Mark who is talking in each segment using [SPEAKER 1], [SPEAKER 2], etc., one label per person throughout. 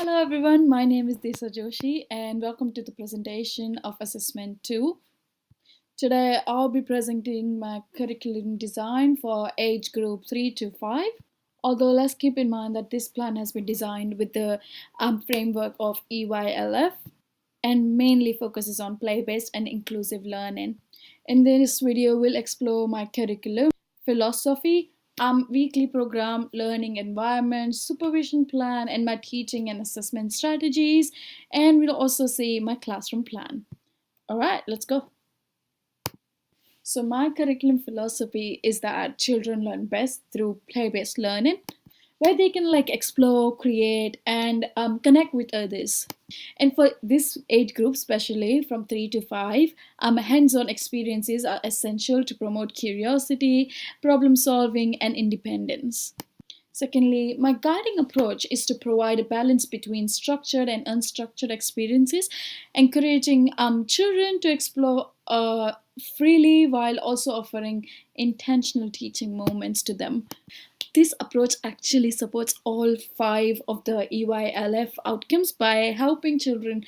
[SPEAKER 1] Hello everyone, my name is Desa Joshi and welcome to the presentation of Assessment 2. Today I'll be presenting my curriculum design for age group 3 to 5. Although let's keep in mind that this plan has been designed with the framework of EYLF and mainly focuses on play-based and inclusive learning. In this video, we'll explore my curriculum, philosophy, weekly program, learning environment, supervision plan, and my teaching and assessment strategies. And we'll also see my classroom plan. All right, let's go. So my curriculum philosophy is that children learn best through play-based learning, where they can explore, create, and connect with others. And for this age group, especially from 3 to 5, hands-on experiences are essential to promote curiosity, problem solving, and independence. Secondly, my guiding approach is to provide a balance between structured and unstructured experiences, encouraging children to explore freely while also offering intentional teaching moments to them. This approach actually supports all 5 of the EYLF outcomes by helping children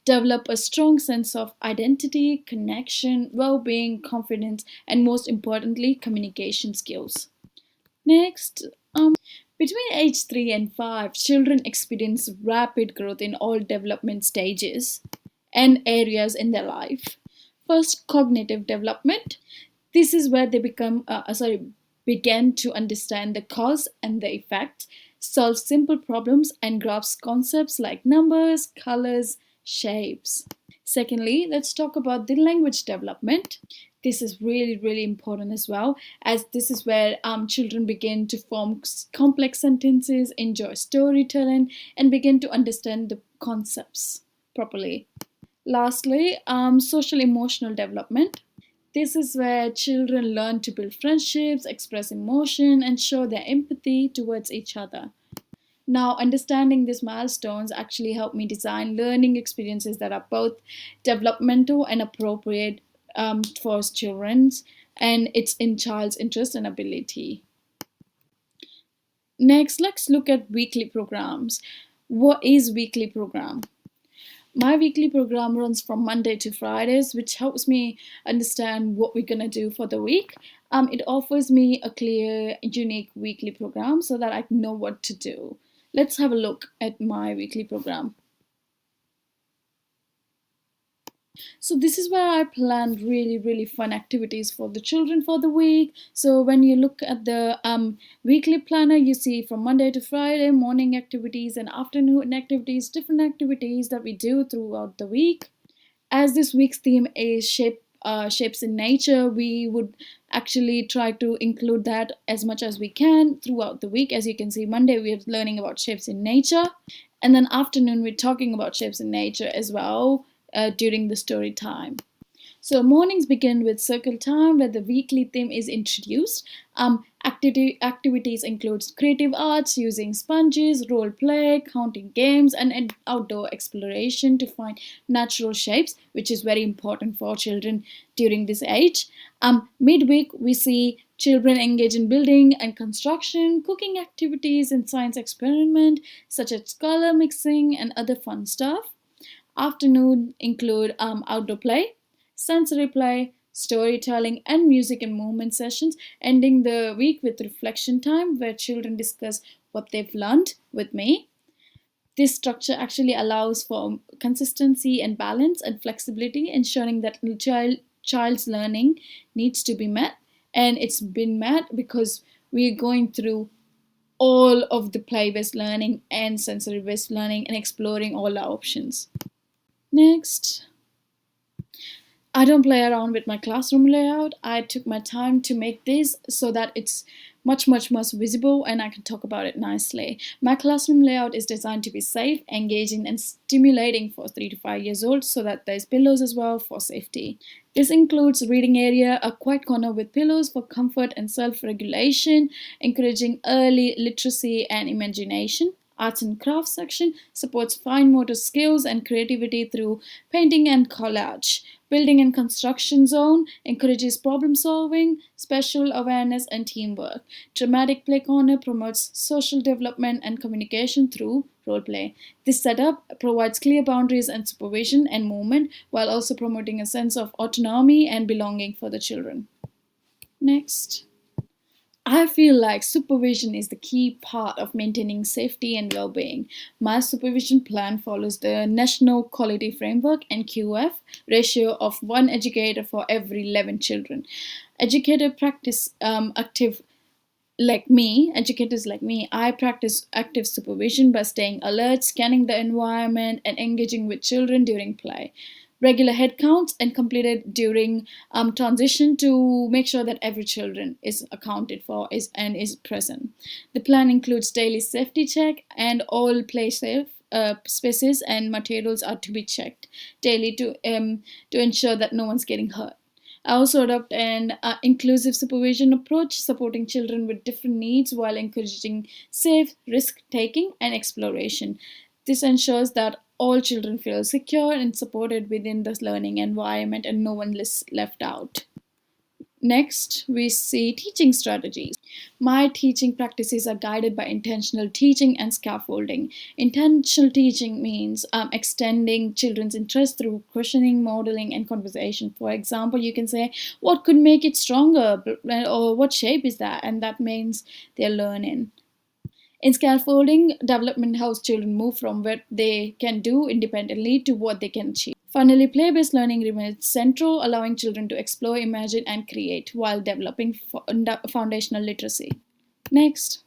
[SPEAKER 1] develop a strong sense of identity, connection, well being, confidence, and most importantly, communication skills. Next, between age 3 and 5, children experience rapid growth in all development stages and areas in their life. First, cognitive development. This is where they begin to understand the cause and the effect, solve simple problems, and grasp concepts like numbers, colors, shapes. Secondly, let's talk about the language development. This is really important as well, as this is where children begin to form complex sentences, enjoy storytelling, and begin to understand the concepts properly. Lastly, social emotional development. This is where children learn to build friendships, express emotion, and show their empathy towards each other. Now, understanding these milestones actually help me design learning experiences that are both developmental and appropriate for children, and it's in child's interest and ability. Next, let's look at weekly programs. What is weekly program? My weekly program runs from Monday to Fridays, which helps me understand what we're gonna do for the week. It offers me a clear, unique weekly program so that I know what to do. Let's have a look at my weekly program. So this is where I planned really fun activities for the children for the week. So when you look at the weekly planner, you see from Monday to Friday, morning activities and afternoon activities, different activities that we do throughout the week. As this week's theme is shapes in nature, we would actually try to include that as much as we can throughout the week. As you can see, Monday we're learning about shapes in nature, and then afternoon we're talking about shapes in nature as well during the story time. So mornings begin with circle time, where the weekly theme is introduced. Activities include creative arts using sponges, role play, counting games, and outdoor exploration to find natural shapes, which is very important for children during this age. Midweek, we see children engage in building and construction, cooking activities, and science experiment, such as color mixing and other fun stuff. Afternoon include outdoor play, sensory play, storytelling, and music and movement sessions, ending the week with reflection time where children discuss what they've learned with me. This structure actually allows for consistency and balance and flexibility, ensuring that child's learning needs to be met, and it's been met because we're going through all of the play-based learning and sensory-based learning and exploring all our options. Next, I don't play around with my classroom layout. I took my time to make this so that it's much more visible and I can talk about it nicely. My classroom layout is designed to be safe, engaging, and stimulating for 3 to 5 years old, so that there's pillows as well for safety. This includes reading area, a quiet corner with pillows for comfort and self-regulation, encouraging early literacy and imagination. Arts and crafts section supports fine motor skills and creativity through painting and collage. Building and construction zone encourages problem solving, spatial awareness, and teamwork. Dramatic play corner promotes social development and communication through role play. This setup provides clear boundaries and supervision and movement while also promoting a sense of autonomy and belonging for the children. Next. I feel like supervision is the key part of maintaining safety and well being. My supervision plan follows the National Quality Framework (NQF) ratio of one educator for every 11 children. Educator practice active Educators like me, I practice active supervision by staying alert, scanning the environment, and engaging with children during play. Regular head counts and completed during transition to make sure that every children is accounted for is present. The plan includes daily safety check and all play safe spaces and materials are to be checked daily to ensure that no one's getting hurt. I also adopt an inclusive supervision approach, supporting children with different needs while encouraging safe risk taking and exploration. This ensures that all children feel secure and supported within the learning environment and no one is left out. Next, we see teaching strategies. My teaching practices are guided by intentional teaching and scaffolding. Intentional teaching means extending children's interest through questioning, modeling, and conversation. For example, you can say, what could make it stronger? Or what shape is that? And that means they're learning. In scaffolding, development helps children move from what they can do independently to what they can achieve. Finally, play based learning remains central, allowing children to explore, imagine, and create while developing foundational literacy. Next,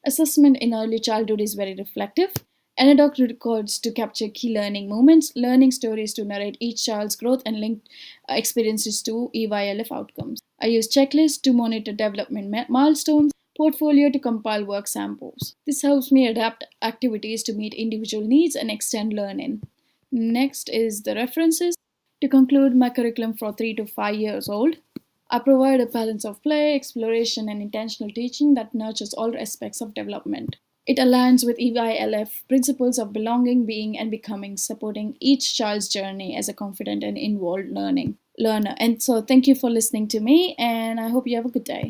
[SPEAKER 1] assessment in early childhood is very reflective. Anecdote records to capture key learning moments, learning stories to narrate each child's growth, and link experiences to EYLF outcomes. I use checklists to monitor development milestones, portfolio to compile work samples. This helps me adapt activities to meet individual needs and extend learning. Next is the references. To conclude my curriculum for 3 to 5 years old, I provide a balance of play, exploration, and intentional teaching that nurtures all aspects of development. It aligns with EYLF principles of belonging, being, and becoming, supporting each child's journey as a confident and involved learner. And so, thank you for listening to me, and I hope you have a good day.